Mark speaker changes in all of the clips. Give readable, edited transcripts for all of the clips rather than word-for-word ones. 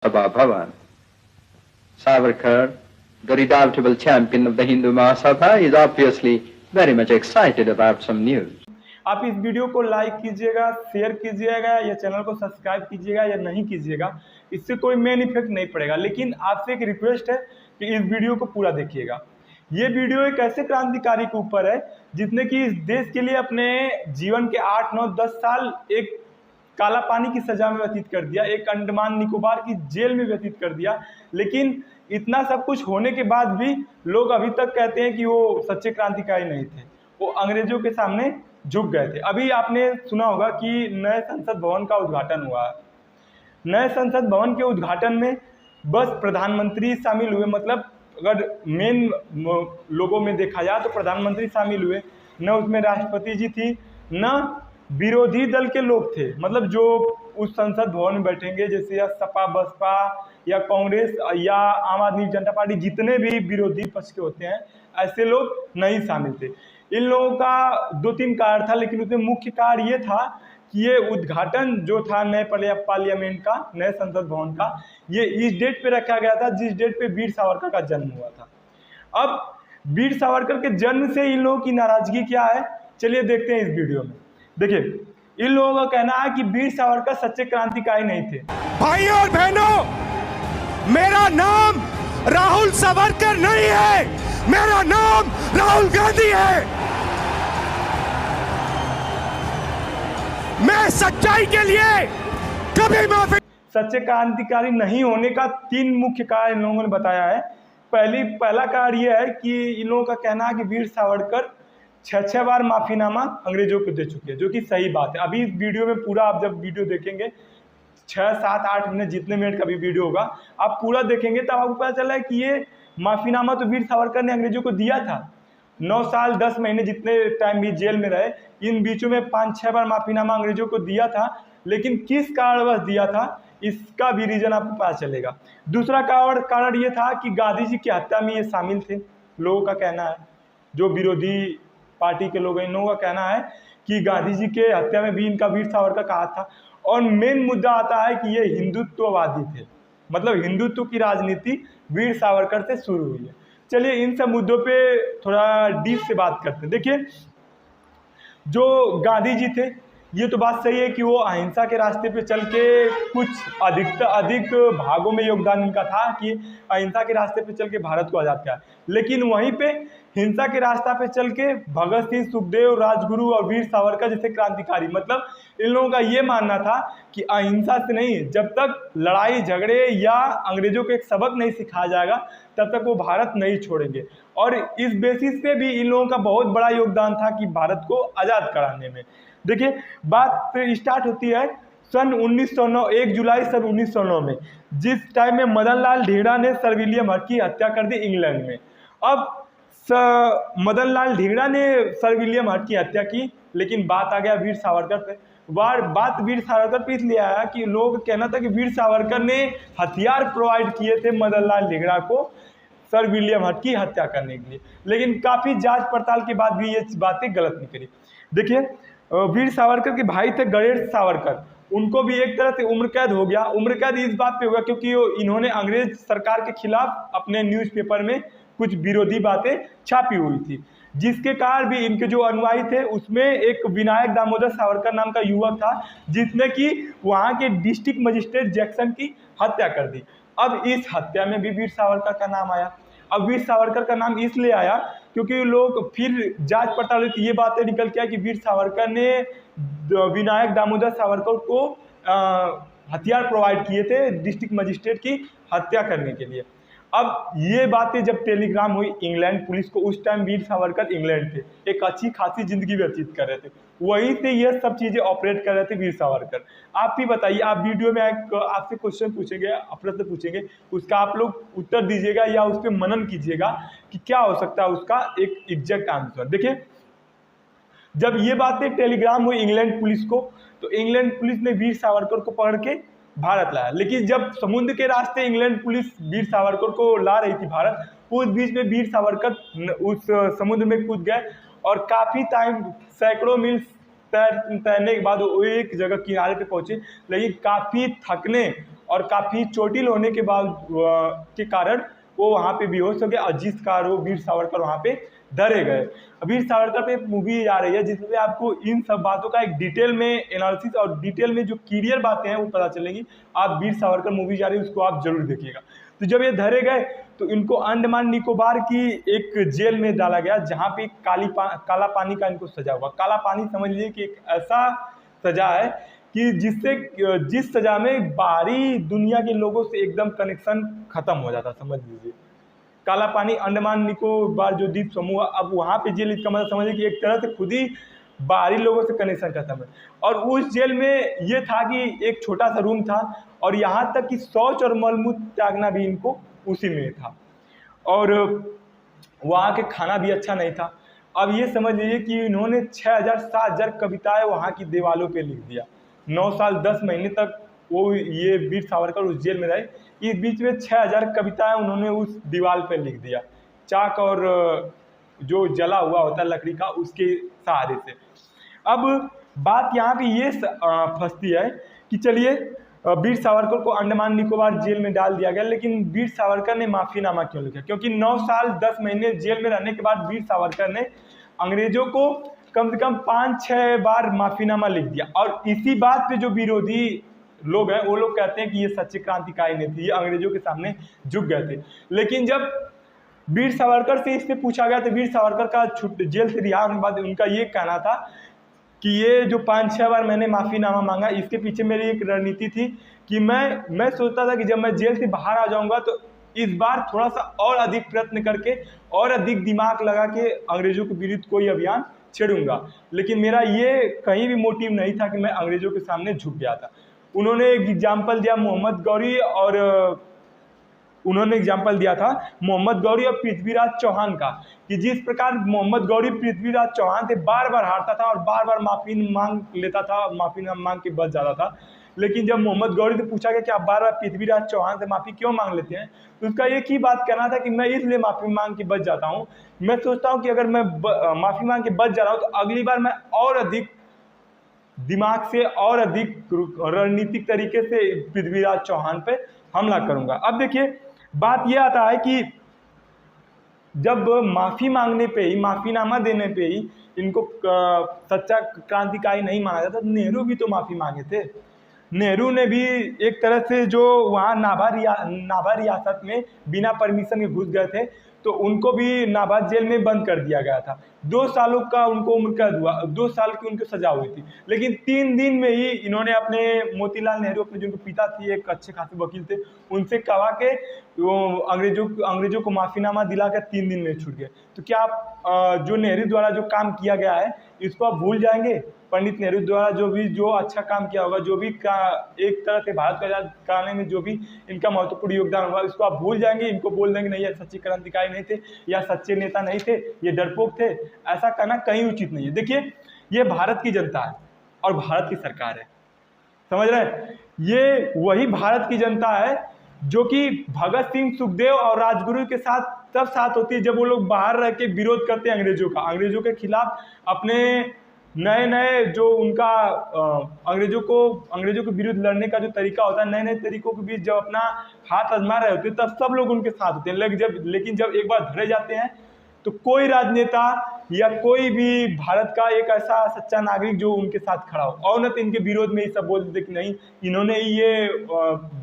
Speaker 1: Sabha Bhavan. Savarkar, the redoubtable champion of the Hindu Mahasabha, is obviously very much excited about some news.
Speaker 2: आप इस video को like कीजिएगा, share कीजिएगा या channel को subscribe कीजिएगा या नहीं कीजिएगा, इससे कोई मेन इफेक्ट नहीं पड़ेगा। लेकिन आपसे एक रिक्वेस्ट है कि इस वीडियो को पूरा देखिएगा। ये वीडियो एक ऐसे क्रांतिकारी के ऊपर है जिसने कि इस देश के लिए अपने जीवन के 8, 9, 10 साल एक काला पानी की सजा में व्यतीत कर दिया, एक अंडमान निकोबार की जेल में व्यतीत कर दिया। लेकिन इतना सब कुछ होने के बाद भी लोग अभी तक कहते हैं कि वो सच्चे क्रांतिकारी नहीं थे, वो अंग्रेजों के सामने झुक गए थे। अभी आपने सुना होगा कि नए संसद भवन का उद्घाटन हुआ। नए संसद भवन के उद्घाटन में बस प्रधानमंत्री शामिल हुए, मतलब अगर मेन लोगों में देखा जाए तो प्रधानमंत्री शामिल हुए, न उसमें राष्ट्रपति जी थी, न विरोधी दल के लोग थे, मतलब जो उस संसद भवन में बैठेंगे, जैसे या सपा बसपा या कांग्रेस या आम आदमी जनता पार्टी, जितने भी विरोधी पक्ष के होते हैं, ऐसे लोग नहीं शामिल थे। इन लोगों का 2-3 कार्य था, लेकिन उसमें मुख्य कार्य ये था कि ये उद्घाटन जो था नए पार्लियामेंट का, नए संसद भवन का, ये इस डेट पे रखा गया था जिस डेट पे वीर सावरकर का जन्म हुआ था। अब वीर सावरकर के जन्म से इन लोगों की नाराजगी क्या है, चलिए देखते हैं इस वीडियो में। देखिए, इन लोगों का कहना है कि वीर सावरकर सच्चे क्रांतिकारी नहीं थे।
Speaker 3: भाइयों और बहनों, मेरा नाम राहुल सावरकर नहीं है, मेरा नाम राहुल गांधी है। मैं सच्चाई के लिए कभी माफी।
Speaker 2: सच्चे क्रांतिकारी नहीं होने का 3 मुख्य कारण इन लोगों ने बताया है। पहला कारण यह है कि इन लोगों का कहना है कि वीर सावरकर 6 बार माफीनामा अंग्रेजों को दे चुके हैं, जो कि सही बात है। अभी इस वीडियो में पूरा आप जब वीडियो देखेंगे, 6, 7, 8 मिनट जितने मिनट का भी वीडियो होगा, आप पूरा देखेंगे तब आपको पता चला है कि ये माफीनामा तो वीर सावरकर ने अंग्रेजों को दिया था। 9 साल 10 महीने जितने टाइम भी जेल में रहे, इन बीचों में 5-6 बार माफीनामा अंग्रेजों को दिया था। लेकिन किस कारणवश दिया था, इसका भी रीजन आपको पता चलेगा। दूसरा कारण ये था कि गांधी जी की हत्या में ये शामिल थे, लोगों का कहना है। जो विरोधी पार्टी के लोग हैं, इन लोगों का कहना है कि गांधी जी के हत्या में भी इनका वीर सावरकर का हाथ था। और मेन मुद्दा आता है कि ये हिंदुत्ववादी थे, मतलब हिंदुत्व की राजनीति वीर सावरकर से शुरू हुई है। चलिए इन सब मुद्दों पे थोड़ा डीप से बात करते हैं। देखिए, जो गांधी जी थे, ये तो बात सही है कि वो अहिंसा के रास्ते पे चल के कुछ अधिक भागों में योगदान इनका था कि अहिंसा के रास्ते पे चल के भारत को आज़ाद किया। लेकिन वहीं पे हिंसा के रास्ता पे चल के भगत सिंह, सुखदेव, राजगुरु और वीर सावरकर जैसे क्रांतिकारी, मतलब इन लोगों का ये मानना था कि अहिंसा से नहीं, जब तक लड़ाई झगड़े या अंग्रेजों को एक सबक नहीं सिखाया जाएगा तब तक वो भारत नहीं छोड़ेंगे। और इस बेसिस पे भी इन लोगों का बहुत बड़ा योगदान था कि भारत को आज़ाद कराने में। देखिए, बात स्टार्ट होती है सन 1909, 1 जुलाई सन 1909 में, जिस टाइम में मदन लाल ढींगरा ने सर विलियम हंट की हत्या कर दी इंग्लैंड में। अब मदन लाल ढींगरा ने सर विलियम हंट की हत्या की, लेकिन बात आ गया वीर सावरकर पे। बात वीर सावरकर पे इसलिए आया कि लोग कहना था कि वीर सावरकर ने हथियार प्रोवाइड किए थे मदन लाल ढींगरा को सर विलियम हंट की हत्या करने के लिए। लेकिन काफ़ी जांच पड़ताल के बाद भी ये बातें गलत निकली। देखिए, वीर सावरकर के भाई थे गणेश सावरकर, उनको भी एक तरह से उम्र कैद हो गया। उम्र कैद इस बात पे हुआ क्योंकि इन्होंने अंग्रेज सरकार के खिलाफ अपने न्यूज़पेपर में कुछ विरोधी बातें छापी हुई थी, जिसके कारण भी इनके जो अनुयायी थे उसमें एक विनायक दामोदर सावरकर नाम का युवक था, जिसने कि वहाँ के डिस्ट्रिक्ट मजिस्ट्रेट जैक्सन की हत्या कर दी। अब इस हत्या में भी वीर सावरकर का नाम आया। अब वीर सावरकर का नाम इसलिए आया क्योंकि लोग फिर जांच पड़ताल हुई, ये बातें निकल के आई कि वीर सावरकर ने विनायक दामोदर सावरकर को हथियार प्रोवाइड किए थे डिस्ट्रिक्ट मजिस्ट्रेट की हत्या करने के लिए। अब ये बातें जब टेलीग्राम हुई इंग्लैंड पुलिस को, उस टाइम वीर सावरकर इंग्लैंड थे, एक अच्छी खासी जिंदगी व्यतीत कर रहे थे, वहीं से ये सब चीज़ें ऑपरेट कर रहे थे वीर सावरकर। आप भी बताइए, आप वीडियो में आपसे क्वेश्चन पूछेंगे, प्रश्न पूछेंगे, उसका आप लोग उत्तर दीजिएगा या उस पर मनन कीजिएगा कि क्या हो सकता है उसका एक एग्जैक्ट आंसर। देखिए, जब ये बातें टेलीग्राम हुई इंग्लैंड पुलिस को, तो इंग्लैंड पुलिस ने वीर सावरकर को पकड़ के भारत लाया। लेकिन जब समुद्र के रास्ते इंग्लैंड पुलिस वीर सावरकर को ला रही थी भारत, उस बीच में वीर सावरकर उस समुद्र में कूद गए और काफ़ी टाइम, सैकड़ों मील तैरने के बाद वो एक जगह किनारे पे पहुंचे, लेकिन काफ़ी थकने और काफ़ी चोटिल होने के बाद के कारण वो वहाँ पे बेहोश हो गया, और जिस कारण वो वीर सावरकर वहाँ पे धरे गए। वीर सावरकर पे एक मूवी आ रही है जिसमें आपको इन सब बातों का एक डिटेल में एनालिसिस और डिटेल में जो क्लियर बातें हैं वो पता चलेंगी। आप वीर सावरकर मूवी जा रही है उसको आप जरूर देखिएगा। तो जब ये धरे गए तो इनको अंडमान निकोबार की एक जेल में डाला गया जहाँ पे काला पानी का इनको सजा हुआ। काला पानी समझ लीजिए कि एक ऐसा सजा है कि जिस सजा में बाहरी दुनिया के लोगों से एकदम कनेक्शन खत्म हो जाता, समझ लीजिए। काला पानी अंडमान निकोबार जो द्वीप समूह, अब वहाँ पे जेल, इसका मतलब समझिए कि एक तरह से खुद ही बाहरी लोगों से कनेक्शन खत्म है। और उस जेल में ये था कि एक छोटा सा रूम था और यहाँ तक कि शौच और मलमूत्र त्यागना भी इनको उसी में था, और वहाँ के खाना भी अच्छा नहीं था। अब ये समझ लीजिए कि इन्होंने 6000-7000 कविताएं वहाँ की दीवारों पे लिख दिया। 9 साल 10 महीने तक वो ये वीर सावरकर उस जेल में रहे। इस बीच में 6000 कविताएं उन्होंने उस दीवार पे लिख दिया, चाक और जो जला हुआ होता है लकड़ी का उसके सहारे से। अब बात यहाँ पे ये फंसती है कि चलिए वीर सावरकर को अंडमान निकोबार जेल में डाल दिया गया, लेकिन वीर सावरकर ने माफ़ीनामा क्यों लिखा? क्योंकि 9 साल 10 महीने जेल में रहने के बाद वीर सावरकर ने अंग्रेजों को कम से कम 5-6 बार माफ़ीनामा लिख दिया। और इसी बात पे जो विरोधी लोग हैं वो लोग कहते हैं कि ये सच्चे क्रांतिकारी नहीं थे, ये अंग्रेजों के सामने झुक गए थे। लेकिन जब वीर सावरकर से इससे पूछा गया तो वीर सावरकर का जेल से रिहा होने के बाद उनका ये कहना था कि ये जो 5-6 बार मैंने माफ़ीनामा मांगा, इसके पीछे मेरी एक रणनीति थी कि मैं सोचता था कि जब मैं जेल से बाहर आ जाऊंगा तो इस बार थोड़ा सा और अधिक प्रयत्न करके और अधिक दिमाग लगा के अंग्रेजों के विरुद्ध कोई अभियान छेड़ूंगा। लेकिन मेरा ये कहीं भी मोटिव नहीं था कि मैं अंग्रेजों के सामने झुक गया था। उन्होंने एक एग्जाम्पल दिया मोहम्मद गौरी और पृथ्वीराज चौहान का, कि जिस प्रकार मोहम्मद गौरी पृथ्वीराज चौहान थे बार बार हारता था और बार बार माफ़ी मांग लेता था, माफ़ी मांग के बच जाता था। लेकिन जब मोहम्मद गौरी से पूछा गया कि आप बार बार पृथ्वीराज चौहान से माफ़ी क्यों मांग लेते हैं, तो उसका एक ही बात कहना था कि मैं इसलिए माफ़ी मांग के बच जाता हूँ। मैं सोचता हूँ कि अगर मैं माफ़ी मांग के बच जा रहा हूँ तो अगली बार मैं और अधिक दिमाग से और अधिक रणनीतिक तरीके से पृथ्वीराज चौहान पे हमला करूंगा। अब देखिए बात यह आता है कि जब माफ़ी मांगने पे ही, माफ़ीनामा देने पे ही इनको सच्चा क्रांतिकारी नहीं माना जाता, नेहरू भी तो माफ़ी मांगे थे। नेहरू ने भी एक तरह से जो वहाँ नाभा रियासत में बिना परमिशन के घुस गए थे तो उनको भी नाभा जेल में बंद कर दिया गया था। 2 सालों का उनको उम्र कैद हुआ, 2 साल की उनको सजा हुई थी। लेकिन 3 दिन में ही इन्होंने अपने मोतीलाल नेहरू, अपने जिनके पिता थे एक अच्छे खासे वकील थे, उनसे कहा के वो अंग्रेजों को माफ़ीनामा दिला कर 3 दिन में छूट गए। तो क्या आप जो नेहरू द्वारा जो काम किया गया है इसको आप भूल जाएंगे? पंडित नेहरू द्वारा जो अच्छा काम किया होगा, जो भी एक तरह से भारत को आज़ाद कराने में जो भी इनका महत्वपूर्ण योगदान होगा, इसको आप भूल जाएंगे? इनको बोल देंगे नहीं ये सच्चे क्रांतिकारी नहीं थे या सच्चे नेता नहीं थे, ये डरपोक थे? ऐसा करना कहीं उचित नहीं है। देखिए ये भारत की जनता है और भारत की सरकार है, समझ रहे हैं? ये वही भारत की जनता है जो कि भगत सिंह, सुखदेव और राजगुरु के साथ तब साथ होती है जब वो लोग बाहर रह के विरोध करते हैं अंग्रेजों के खिलाफ। अपने नए जो उनका अंग्रेजों के विरुद्ध लड़ने का जो तरीका होता है, नए तरीकों के बीच जब अपना हाथ आजमा रहे होते हैं तब सब लोग उनके साथ होते हैं। लेकिन जब एक बार धरे जाते हैं तो कोई राजनेता या कोई भी भारत का एक ऐसा सच्चा नागरिक जो उनके साथ खड़ा हो, और न तो इनके विरोध में ही सब बोल देते कि नहीं इन्होंने ही ये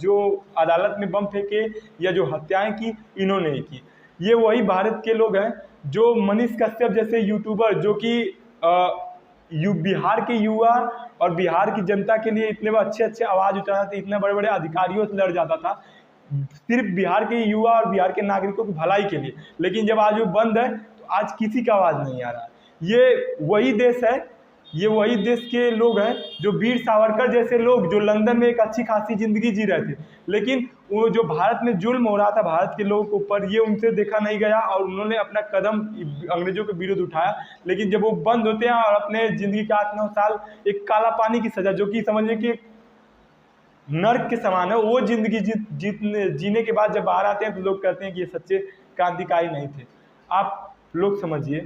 Speaker 2: जो अदालत में बम फेंके या जो हत्याएं की इन्होंने ही की। ये वही भारत के लोग हैं जो मनीष कश्यप जैसे यूट्यूबर, जो कि बिहार के युवा और बिहार की जनता के लिए इतने अच्छे आवाज़ उठाता था, इतने बड़े अधिकारियों से लड़ जाता था सिर्फ बिहार के युवा और बिहार के नागरिकों की भलाई के लिए। लेकिन जब आज वो बंद है तो आज किसी का आवाज़ नहीं आ रहा। ये वही देश है, ये वही देश के लोग हैं जो वीर सावरकर जैसे लोग जो लंदन में एक अच्छी खासी ज़िंदगी जी रहे थे, लेकिन वो जो भारत में जुल्म हो रहा था भारत के लोगों के ऊपर, ये उनसे देखा नहीं गया और उन्होंने अपना कदम अंग्रेजों के विरुद्ध उठाया। लेकिन जब वो बंद होते हैं और अपने ज़िंदगी के 8-9 साल एक काला पानी की सज़ा, जो कि समझिए कि नर्क के समान है, वो ज़िंदगी जीने के बाद जब बाहर आते हैं तो लोग कहते हैं कि ये सच्चे क्रांतिकारी नहीं थे। आप लोग समझिए,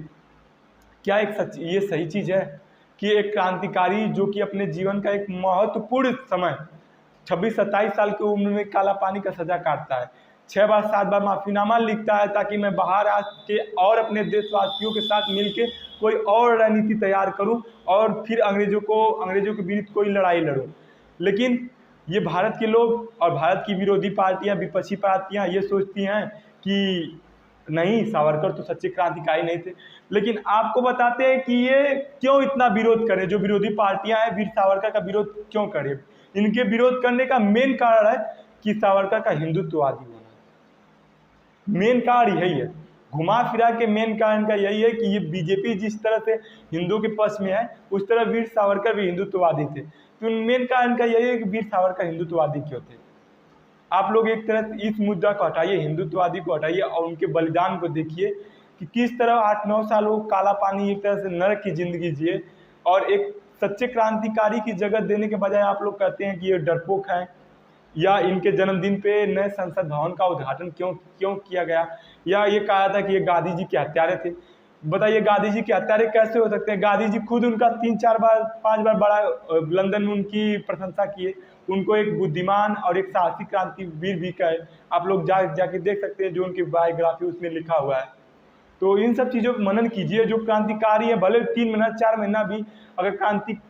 Speaker 2: क्या ये सही चीज़ है कि एक क्रांतिकारी जो कि अपने जीवन का एक महत्वपूर्ण समय 26-27 साल की उम्र में काला पानी का सजा काटता है, 6 बार 7 बार माफीनामा लिखता है ताकि मैं बाहर आके और अपने देशवासियों के साथ मिलके कोई और रणनीति तैयार करूं और फिर अंग्रेजों के विरुद्ध कोई लड़ाई लड़ूं। लेकिन ये भारत के लोग और भारत की विरोधी पार्टियां, विपक्षी पार्टियां ये सोचती हैं कि नहीं, सावरकर तो सच्चे क्रांतिकारी नहीं थे। लेकिन आपको बताते हैं कि ये क्यों इतना विरोध करें, जो विरोधी पार्टियां हैं वीर सावरकर का विरोध क्यों करें। इनके विरोध करने का मेन कारण है कि सावरकर का हिंदुत्ववादी होना। मेन कारण यही है, घुमा फिरा के मेन कारण का यही है कि ये बीजेपी जिस तरह से हिंदुओं के पक्ष में है, उस तरह वीर सावरकर भी हिंदुत्ववादी थे। तो मेन कारण का यही है कि वीर सावरकर हिंदुत्ववादी क्यों थे। आप लोग एक तरह से इस मुद्दा को हटाइए, हिंदुत्ववादी को हटाइए और उनके बलिदान को देखिए कि किस तरह 8-9 साल वो काला पानी एक तरह से नरक की जिंदगी जिए और एक सच्चे क्रांतिकारी की जगह देने के बजाय आप लोग कहते हैं कि ये डरपोक हैं, या इनके जन्मदिन पे नए संसद भवन का उद्घाटन क्यों किया गया, या ये कहा था कि ये गांधी जी के हत्यारे थे। बताइए गांधी जी के हत्यारे कैसे हो सकते हैं। गांधी जी खुद उनका 3-4 बार 5 बार बड़ा लंदन में उनकी प्रशंसा किए, उनको एक बुद्धिमान और एक साहसी क्रांतिवीर भी कहे। आप लोग जाके देख सकते हैं जो उनकी बायोग्राफी उसमें लिखा हुआ है। तो इन सब चीज़ों पर मनन कीजिए। जो क्रांतिकारी है, भले 3 महीना 4 महीना भी अगर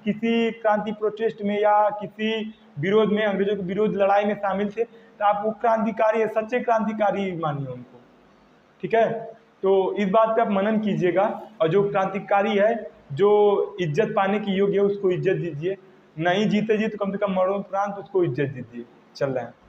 Speaker 2: किसी क्रांति प्रोटेस्ट में या किसी विरोध में, अंग्रेजों के विरोध लड़ाई में शामिल थे, तो आप वो क्रांतिकारी है, सच्चे क्रांतिकारी मानिए उनको, ठीक है। तो इस बात पे आप मनन कीजिएगा और जो क्रांतिकारी है, जो इज्जत पाने की योग्य है, उसको इज्जत दीजिए। नहीं जीते जी तो कम से कम मरणोपरांत उसको इज्जत दीजिए। चल रहे हैं।